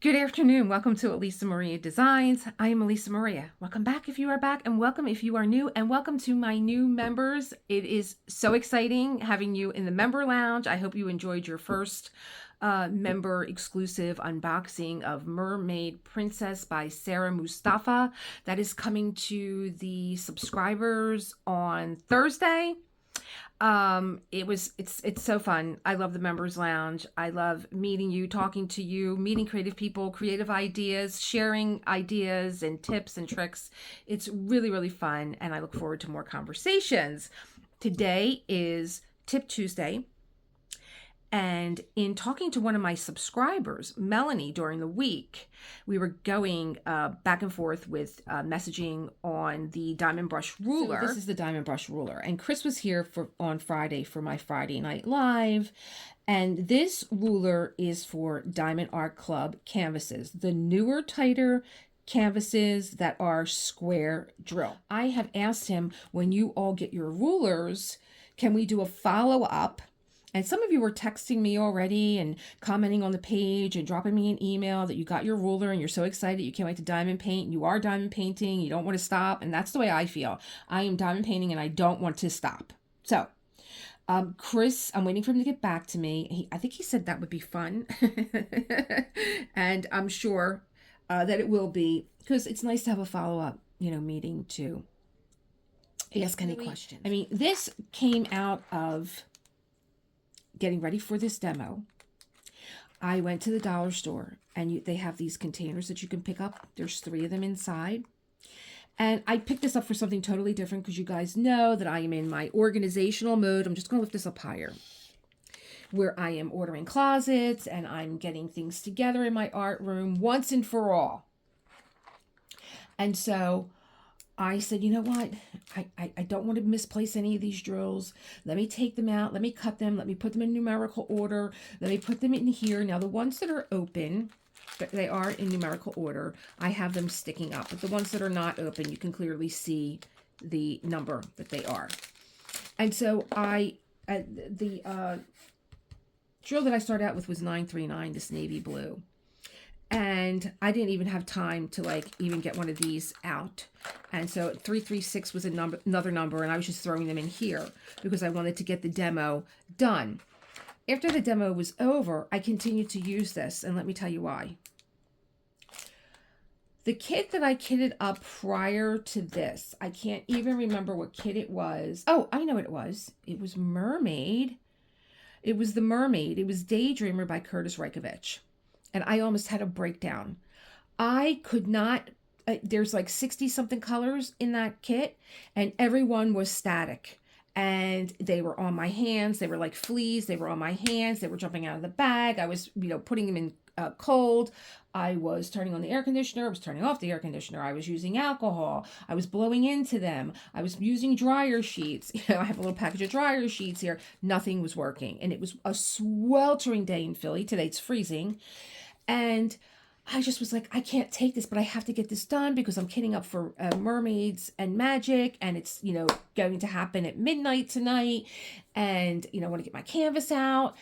Good afternoon. Welcome to Elisa Maria Designs. I am Elisa Maria. Welcome back if you are back, and welcome if you are new, and welcome to my new members. It is so exciting having you in the member lounge. I hope you enjoyed your first member exclusive unboxing of Mermaid Princess by Sarah Mustafa. That is coming to the subscribers on Thursday. It's so fun. I love the members lounge. I love meeting you, talking to you, meeting creative people, creative ideas, sharing ideas and tips and tricks. It's really fun, and I look forward to more conversations. Today is Tip Tuesday. And in talking to one of my subscribers, Melanie, during the week, we were going back and forth with messaging on the diamond brush ruler. So this is the diamond brush ruler. And Chris was here on Friday for my Friday Night Live. And this ruler is for Diamond Art Club canvases, the newer, tighter canvases that are square drill. I have asked him, when you all get your rulers, can we do a follow-up? And some of you were texting me already and commenting on the page and dropping me an email that you got your ruler and you're so excited you can't wait to diamond paint. You are diamond painting. You don't want to stop. And that's the way I feel. I am diamond painting and I don't want to stop. So, Chris, I'm waiting for him to get back to me. I think he said that would be fun. And I'm sure that it will be, because it's nice to have a follow-up, meeting to ask any questions. I mean, this came out of getting ready for this demo. I went to the dollar store and they have these containers that you can pick up. There's 3 of them inside. And I picked this up for something totally different because you guys know that I am in my organizational mode. I'm just going to lift this up higher, where I am ordering closets and I'm getting things together in my art room once and for all. And so I said, you know what? I don't want to misplace any of these drills. Let me take them out. Let me cut them. Let me put them in numerical order. Let me put them in here. Now, the ones that are open, they are in numerical order. I have them sticking up. But the ones that are not open, you can clearly see the number that they are. And so the drill that I started out with was 939, this navy blue. And I didn't even have time to even get one of these out. And so 336 was another number, and I was just throwing them in here because I wanted to get the demo done. After the demo was over, I continued to use this, and let me tell you why. The kit that I kitted up prior to this, I can't even remember what kit it was. Oh, I know what it was. It was Mermaid. It was the Mermaid. It was Daydreamer by Curtis Reikovich. And I almost had a breakdown. I could not, there's like 60 something colors in that kit, and everyone was static. And they were on my hands. They were like fleas. They were on my hands. They were jumping out of the bag. I was, putting them in cold. I was turning on the air conditioner. I was turning off the air conditioner. I was using alcohol. I was blowing into them. I was using dryer sheets. I have a little package of dryer sheets here. Nothing was working. And it was a sweltering day in Philly. Today it's freezing. And I just was like, I can't take this, but I have to get this done because I'm kitting up for Mermaids and Magic, and it's, going to happen at midnight tonight, and, I want to get my canvas out,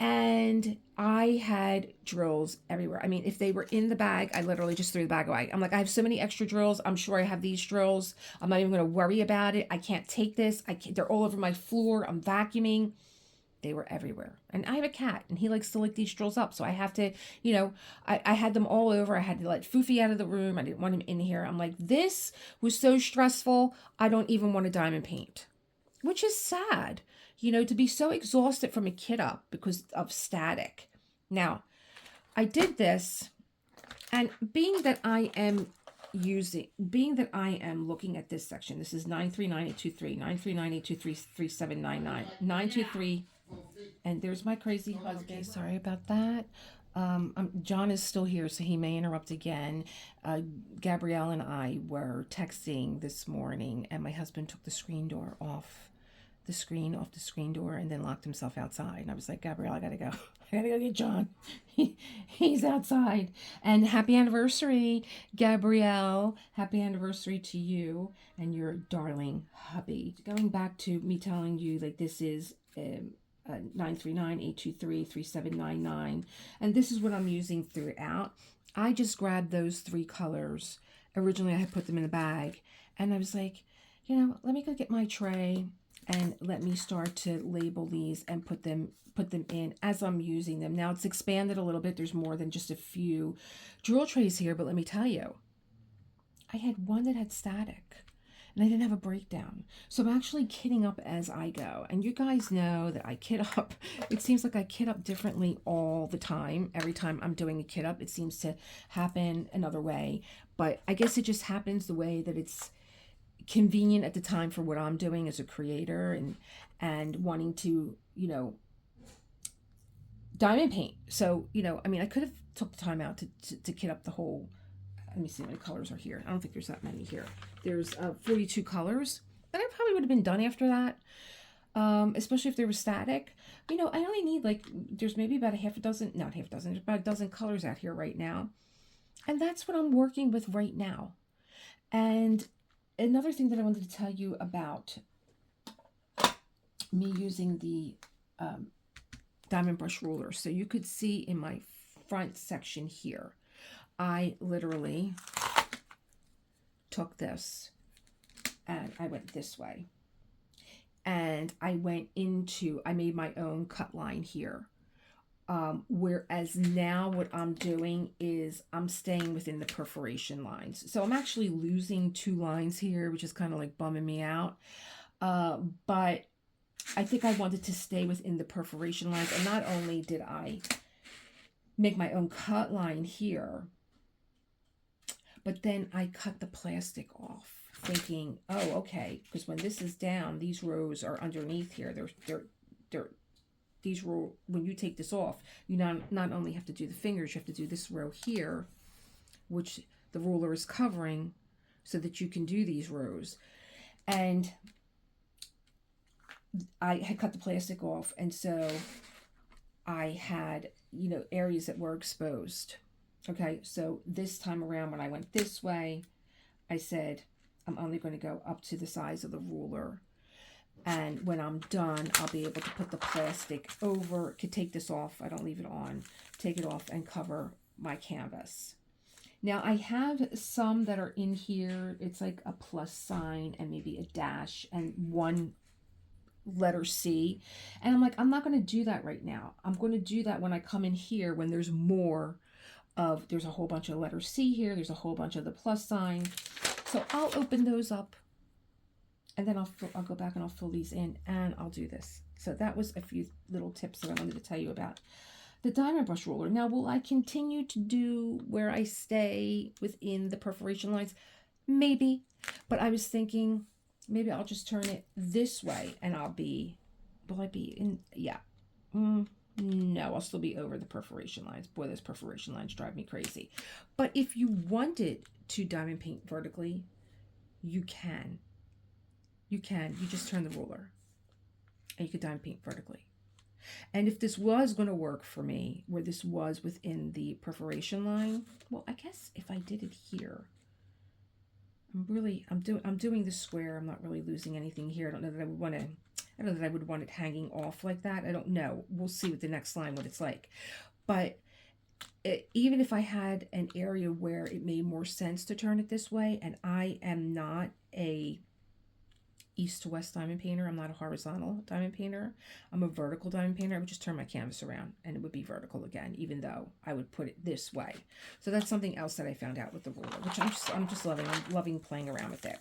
and I had drills everywhere. I mean, if they were in the bag, I literally just threw the bag away. I'm like, I have so many extra drills. I'm sure I have these drills. I'm not even going to worry about it. I can't take this. They're all over my floor. I'm vacuuming. They were everywhere. And I have a cat, and he likes to lick these drills up. So I have to, I had them all over. I had to let Foofy out of the room. I didn't want him in here. I'm like, this was so stressful. I don't even want to diamond paint, which is sad, to be so exhausted from a kit up because of static. Now, I did this, and being that I am looking at this section, this is 939-823, 939-823-3799, 923. And there's my crazy husband. Sorry about that. John is still here, so he may interrupt again. Gabrielle and I were texting this morning, and my husband took the screen door off the screen door, and then locked himself outside. And I was like, Gabrielle, I gotta go. I gotta go get John. He's outside. And happy anniversary, Gabrielle. Happy anniversary to you and your darling hubby. Going back to me telling you, this is 939-823-3799. And this is what I'm using throughout. I just grabbed those three colors. Originally, I had put them in a bag. And I was like, you know, let me go get my tray and let me start to label these and put them in as I'm using them. Now, it's expanded a little bit. There's more than just a few drill trays here. But let me tell you, I had one that had static. And I didn't have a breakdown. So I'm actually kitting up as I go. And you guys know that I kit up. It seems like I kit up differently all the time. Every time I'm doing a kit up, it seems to happen another way. But I guess it just happens the way that it's convenient at the time for what I'm doing as a creator and wanting to, you know, diamond paint. So, you know, I mean, I could have took the time out to kit up the whole. Let me see how many colors are here. I don't think there's that many here. There's 42 colors. And I probably would have been done after that, especially if they were static. You know, I only need like, there's maybe about not half a dozen, there's about a dozen colors out here right now. And that's what I'm working with right now. And another thing that I wanted to tell you about me using the diamond brush ruler. So you could see in my front section here, I literally took this and I went this way. And I made my own cut line here. Whereas now what I'm doing is I'm staying within the perforation lines. So I'm actually losing 2 lines here, which is kind of like bumming me out. But I think I wanted to stay within the perforation lines. And not only did I make my own cut line here, but then I cut the plastic off, thinking, oh, okay, because when this is down, these rows are underneath here. When you take this off, you not only have to do the fingers, you have to do this row here, which the ruler is covering, so that you can do these rows. And I had cut the plastic off, and so I had, you know, areas that were exposed. Okay, so this time around when I went this way, I said, I'm only going to go up to the size of the ruler. And when I'm done, I'll be able to put the plastic over, could take this off, I don't leave it on, take it off and cover my canvas. Now I have some that are in here, it's like a plus sign and maybe a dash and one letter C. And I'm like, I'm not going to do that right now. I'm going to do that when I come in here, when there's more of, there's a whole bunch of letter C here, there's a whole bunch of the plus sign. So I'll open those up and then I'll go back and I'll fill these in and I'll do this. So that was a few little tips that I wanted to tell you about the diamond brush ruler. Now, will I continue to do where I stay within the perforation lines? Maybe, but I was thinking maybe I'll just turn it this way and will I be in, yeah. No, I'll still be over the perforation lines. Boy, those perforation lines drive me crazy. But if you wanted to diamond paint vertically, you can. You can. You just turn the ruler and you could diamond paint vertically. And if this was going to work for me, where this was within the perforation line, well, I guess if I did it here, I'm doing the square. I'm not really losing anything here. I don't know that I would want it hanging off like that. I don't know. We'll see with the next line what it's like. But even if I had an area where it made more sense to turn it this way, and I am not a east to west diamond painter, I'm not a horizontal diamond painter, I'm a vertical diamond painter, I would just turn my canvas around and it would be vertical again, even though I would put it this way. So that's something else that I found out with the ruler, which I'm just loving. I'm loving playing around with it.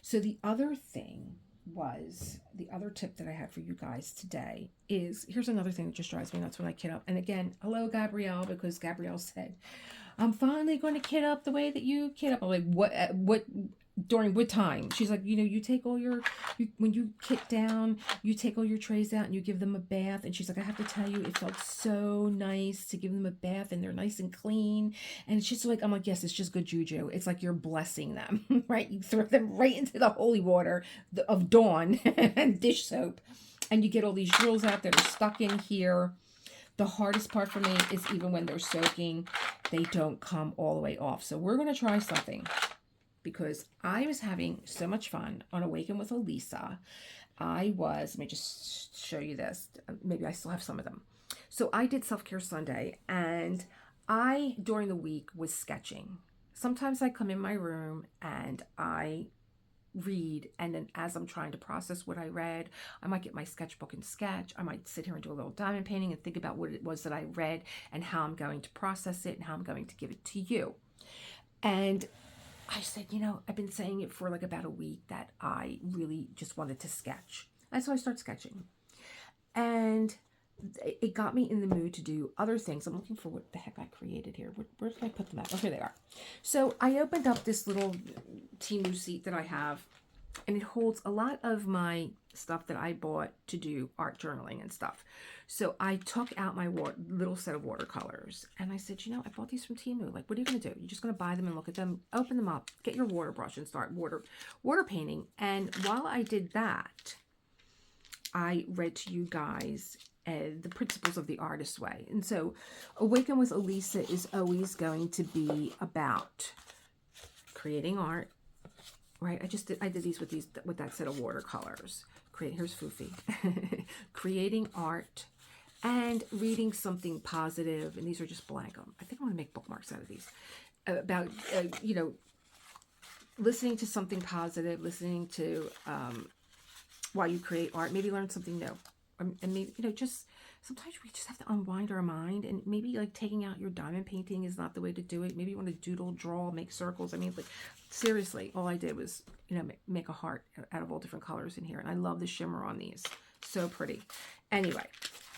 So the other thing was, the other tip that I had for you guys today is, here's another thing that just drives me nuts when I kit up. And again, hello Gabrielle, because Gabrielle said, I'm finally going to kit up the way that you kit up. I'm like, what during what time? She's like, you know, you take all your, when you kit down, you take all your trays out and you give them a bath. And she's like, I have to tell you, it felt so nice to give them a bath and they're nice and clean. And she's like, I'm like, yes, it's just good juju. It's like you're blessing them, right? You throw them right into the holy water of Dawn and dish soap. And you get all these drills out that are stuck in here. The hardest part for me is even when they're soaking, they don't come all the way off. So we're going to try something, because I was having so much fun on Awaken with Elisa. let me just show you this. Maybe I still have some of them. So I did Self-Care Sunday, and I, during the week, was sketching. Sometimes I come in my room and I read, and then as I'm trying to process what I read, I might get my sketchbook and sketch. I might sit here and do a little diamond painting and think about what it was that I read and how I'm going to process it and how I'm going to give it to you. And I said, I've been saying it for like about a week that I really just wanted to sketch. And so I started sketching. And it got me in the mood to do other things. I'm looking for what the heck I created here. Where did I put them at? Oh, here they are. So I opened up this little Temu seat that I have, and it holds a lot of my stuff that I bought to do art journaling and stuff. So I took out my little set of watercolors, and I said, I bought these from Temu. Like, what are you going to do? You're just going to buy them and look at them, open them up, get your water brush and start water painting. And while I did that, I read to you guys the principles of the artist's way. And so Awaken with Elisa is always going to be about creating art, right? I did these with that set of watercolors. Here's Foofy. Creating art and reading something positive. And these are just blank. I think I want to make bookmarks out of these. About, listening to something positive, listening to, while you create art, maybe learn something new. And maybe, just sometimes we just have to unwind our mind, and maybe like taking out your diamond painting is not the way to do it. Maybe you want to doodle, draw, make circles. I mean, like, seriously, all I did was, make a heart out of all different colors in here. And I love the shimmer on these. So pretty. Anyway,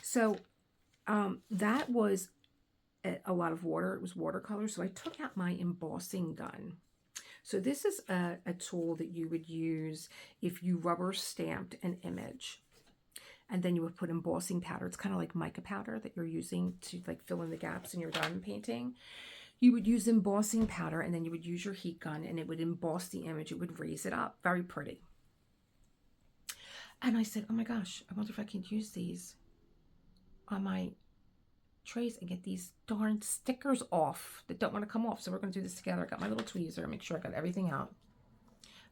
so that was a lot of water. It was watercolor. So I took out my embossing gun. So this is a tool that you would use if you rubber stamped an image. And then you would put embossing powder. It's kind of like mica powder that you're using to like fill in the gaps in your diamond painting. You would use embossing powder, and then you would use your heat gun, and it would emboss the image. It would raise it up. Very pretty. And I said, oh my gosh, I wonder if I can use these on my trays and get these darn stickers off that don't want to come off. So we're going to do this together. I got my little tweezer. Make sure I got everything out.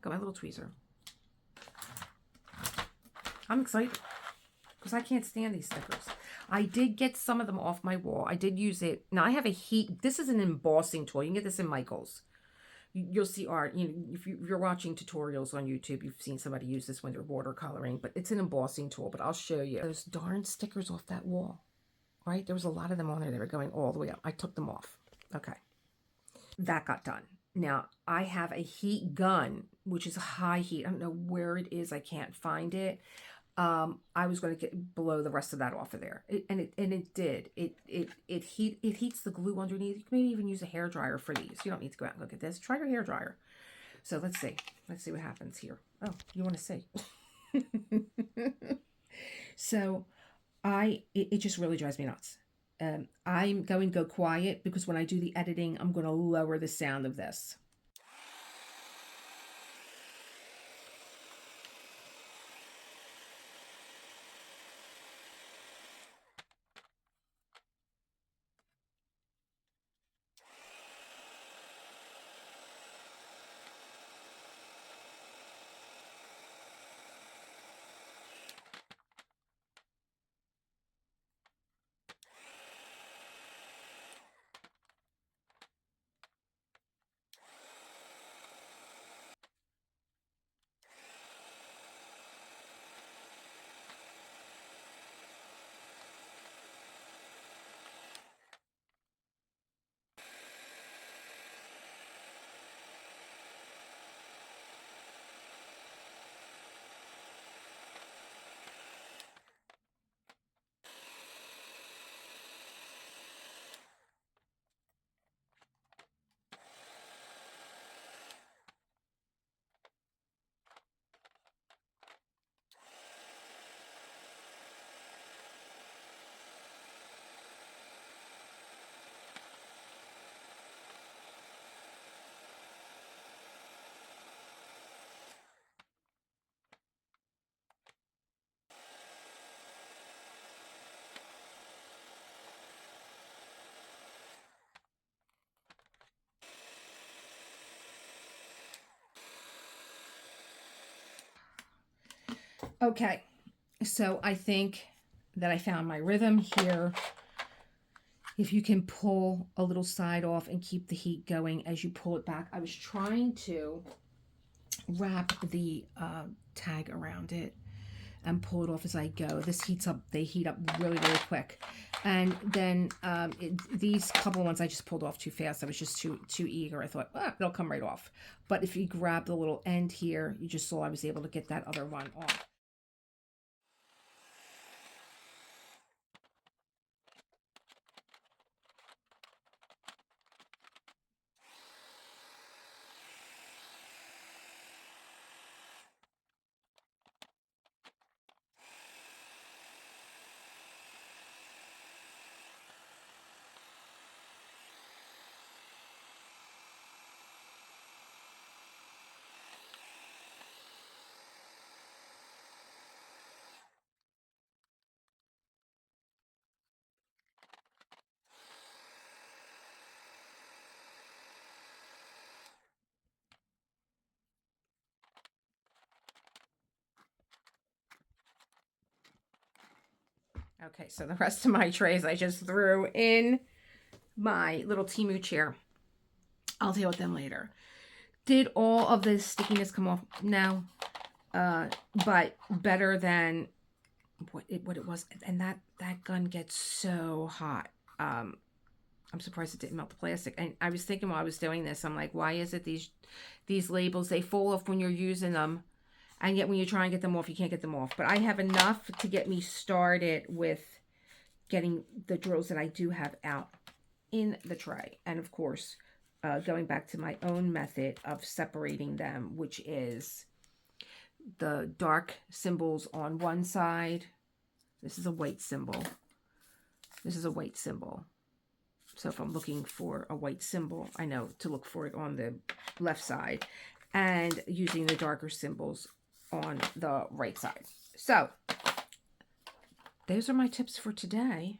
Got my little tweezer. I'm excited, because I can't stand these stickers. I did get some of them off my wall. I did use it. Now I have a heat. This is an embossing tool. You can get this in Michael's. You'll see art. If you're watching tutorials on YouTube, you've seen somebody use this when they're watercoloring. But it's an embossing tool. But I'll show you. Those darn stickers off that wall. Right? There was a lot of them on there. They were going all the way up. I took them off. Okay. That got done. Now, I have a heat gun, which is a high heat. I don't know where it is. I can't find it. I was going to blow the rest of that off of there. It did. It heats the glue underneath. You can maybe even use a hairdryer for these. You don't need to go out and look at this. Try your hairdryer. So let's see. Let's see what happens here. Oh, you want to see. So it just really drives me nuts. I'm going to go quiet, because when I do the editing, I'm going to lower the sound of this. Okay, so I think that I found my rhythm here. If you can pull a little side off and keep the heat going as you pull it back. I was trying to wrap the tag around it and pull it off as I go. This heats up, they heat up really, really quick. And then these couple ones I just pulled off too fast. I was just too eager. I thought, it'll come right off. But if you grab the little end here, you just saw I was able to get that other one off. Okay, so the rest of my trays I just threw in my little Temu chair. I'll deal with them later. Did all of the stickiness come off? No. But better than what it was. And that gun gets so hot. I'm surprised it didn't melt the plastic. And I was thinking while I was doing this, I'm like, why is it these labels, they fall off when you're using them, and yet when you try and get them off, you can't get them off. But I have enough to get me started with getting the drills that I do have out in the tray. And of course, going back to my own method of separating them, which is the dark symbols on one side. This is a white symbol. This is a white symbol. So if I'm looking for a white symbol, I know to look for it on the left side, and using the darker symbols on the right side. So those are my tips for today.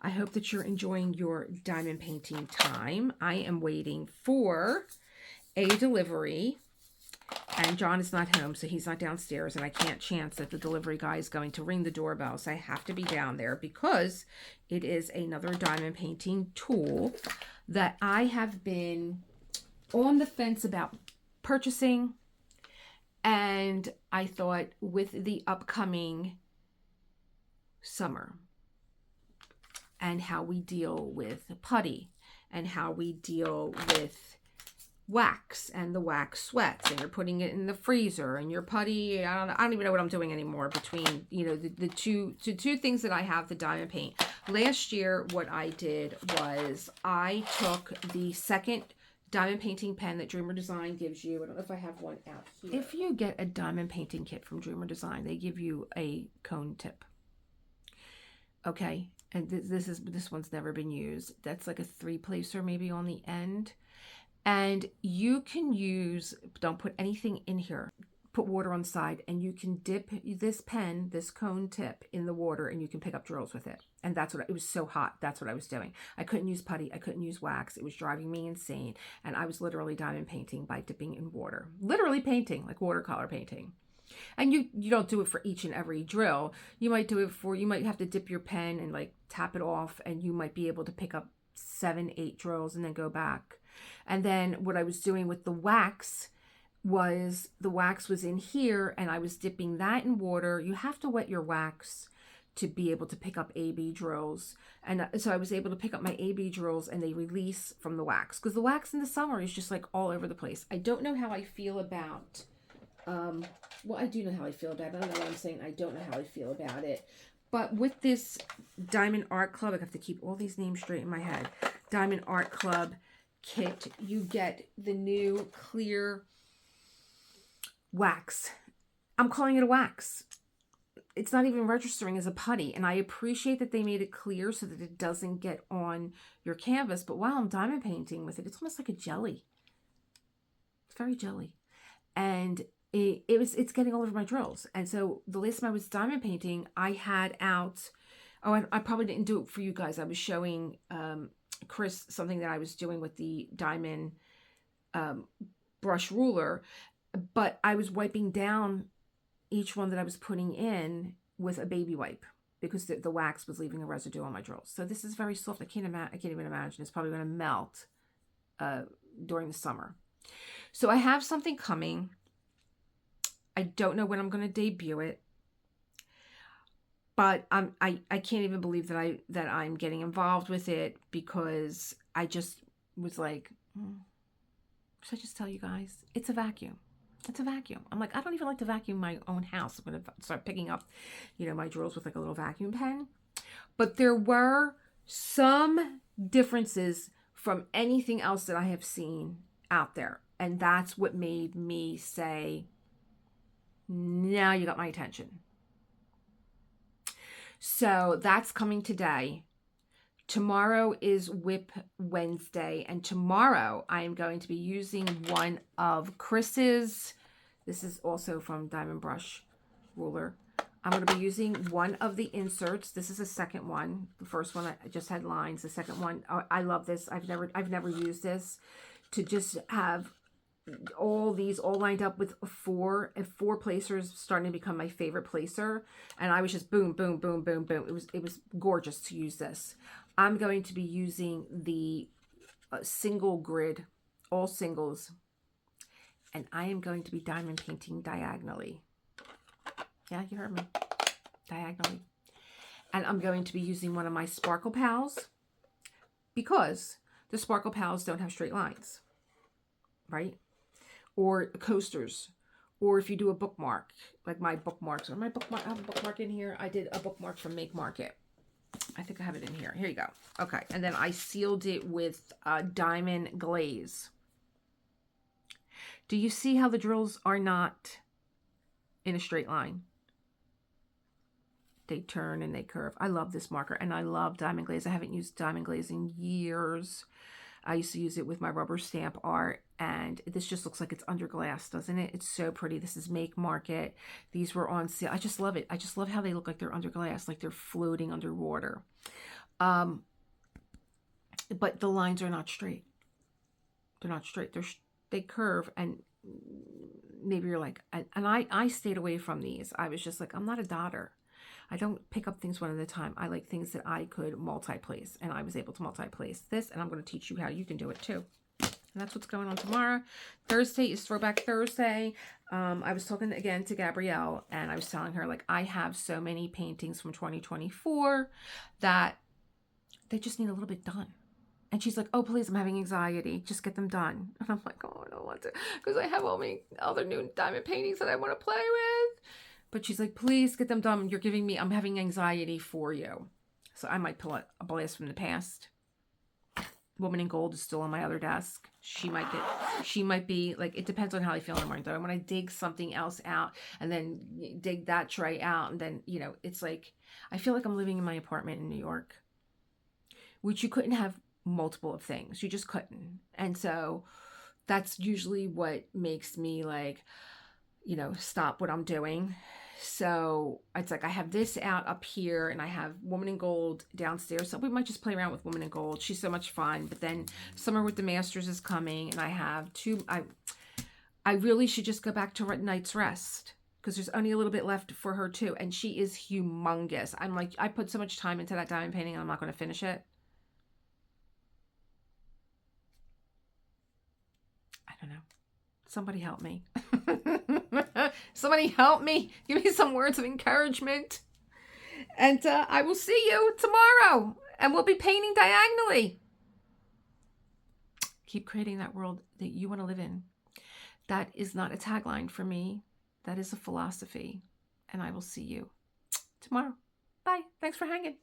I hope that you're enjoying your diamond painting time. I am waiting for a delivery, and John is not home, so he's not downstairs, and I can't chance that the delivery guy is going to ring the doorbell, so I have to be down there because it is another diamond painting tool that I have been on the fence about purchasing, and I thought with the upcoming summer and how we deal with putty and how we deal with wax and the wax sweats, and you're putting it in the freezer, and your putty, I don't even know what I'm doing anymore between, you know, the two things that I have, the diamond paint. Last year what I did was I took the second diamond painting pen that Dreamer Design gives you. I don't know if I have one out here. If you get a diamond painting kit from Dreamer Design, they give you a cone tip. Okay, and this one's never been used. That's like a 3-placer maybe on the end. And you can use, don't put anything in here, put water on the side, and you can dip this pen, this cone tip, in the water, and you can pick up drills with it. And that's what, it was so hot, that's what I was doing. I couldn't use putty, I couldn't use wax, it was driving me insane. And I was literally diamond painting by dipping in water. Literally painting, like watercolor painting. And you don't do it for each and every drill. You might do it for, you might have to dip your pen and like tap it off, and you might be able to pick up 7, 8 drills and then go back. And then what I was doing with the wax was, the wax was in here and I was dipping that in water. You have to wet your wax to be able to pick up AB drills. And so I was able to pick up my AB drills, and they release from the wax, because the wax in the summer is just like all over the place. I don't know how I feel about, well, I do know how I feel about it. I don't know what I'm saying. I don't know how I feel about it. But with this Diamond Art Club, I have to keep all these names straight in my head. Diamond Art Club kit, you get the new clear wax. I'm calling it a wax. It's not even registering as a putty, and I appreciate that they made it clear so that it doesn't get on your canvas. But while I'm diamond painting with it, it's almost like a jelly. It's very jelly, and it's getting all over my drills. And so the last time I was diamond painting, I had out, oh, I probably didn't do it for you guys. I was showing Chris something that I was doing with the diamond brush ruler, but I was wiping down each one that I was putting in with a baby wipe because the wax was leaving a residue on my drills. So this is very soft. I can't even imagine. It's probably going to melt during the summer. So I have something coming. I don't know when I'm going to debut it, but I can't even believe that I'm getting involved with it, because I just was like, should I just tell you guys? It's a vacuum. It's a vacuum. I'm like, I don't even like to vacuum my own house. I'm going to start picking up, my drills with like a little vacuum pen. But there were some differences from anything else that I have seen out there. And that's what made me say, now you got my attention. So that's coming today. Tomorrow is Whip Wednesday, and tomorrow I am going to be using one of Chris's. This is also from Diamond Brush Ruler. I'm going to be using one of the inserts. This is the second one. The first one I just had lines. The second one, I love this. I've never used this, to just have all these all lined up with four placers starting to become my favorite placer. And I was just boom, boom, boom, boom, boom. It was gorgeous to use this. I'm going to be using the single grid, all singles, and I am going to be diamond painting diagonally. Yeah, you heard me. Diagonally. And I'm going to be using one of my Sparkle Pals, because the Sparkle Pals don't have straight lines, right? Or coasters, or if you do a bookmark, like my bookmarks, or my bookmark, I have a bookmark in here. I did a bookmark from Make Market. I think I have it in here. Here you go. Okay, and then I sealed it with diamond glaze. Do you see how the drills are not in a straight line? They turn and they curve. I love this marker, and I love diamond glaze. I haven't used diamond glaze in years. I used to use it with my rubber stamp art, and this just looks like it's under glass, doesn't it? It's so pretty. This is Make Market. These were on sale. I just love it. I just love how they look like they're under glass, like they're floating underwater. But the lines are not straight. They're not straight. They curve, and maybe you're like, and I stayed away from these. I was just like, I'm not a dotter. I don't pick up things one at a time. I like things that I could multi-place, and I was able to multi-place this, and I'm going to teach you how you can do it too. And that's what's going on tomorrow. Thursday is Throwback Thursday. I was talking again to Gabrielle, and I was telling her, like, I have so many paintings from 2024 that they just need a little bit done. And she's like, oh, please, I'm having anxiety. Just get them done. And I'm like, oh, I don't want to, because I have all my other new diamond paintings that I want to play with. But she's like, please get them done. You're giving me, I'm having anxiety for you. So I might pull a blast from the past. Woman in Gold is still on my other desk. She might be, like, it depends on how I feel in the morning. Though, when I dig something else out and then dig that tray out, and then, it's like, I feel like I'm living in my apartment in New York, which you couldn't have multiple of things. You just couldn't. And so that's usually what makes me, like, stop what I'm doing. So it's like I have this out up here, and I have Woman in Gold downstairs. So we might just play around with Woman in Gold. She's so much fun. But then Summer with the Masters is coming, and I have two. I really should just go back to Night's Rest, because there's only a little bit left for her too, and she is humongous. I'm like, I put so much time into that diamond painting, and I'm not going to finish it. I don't know. Somebody help me. Somebody help me. Give me some words of encouragement. And I will see you tomorrow. And we'll be painting diagonally. Keep creating that world that you want to live in. That is not a tagline for me. That is a philosophy. And I will see you tomorrow. Bye. Thanks for hanging.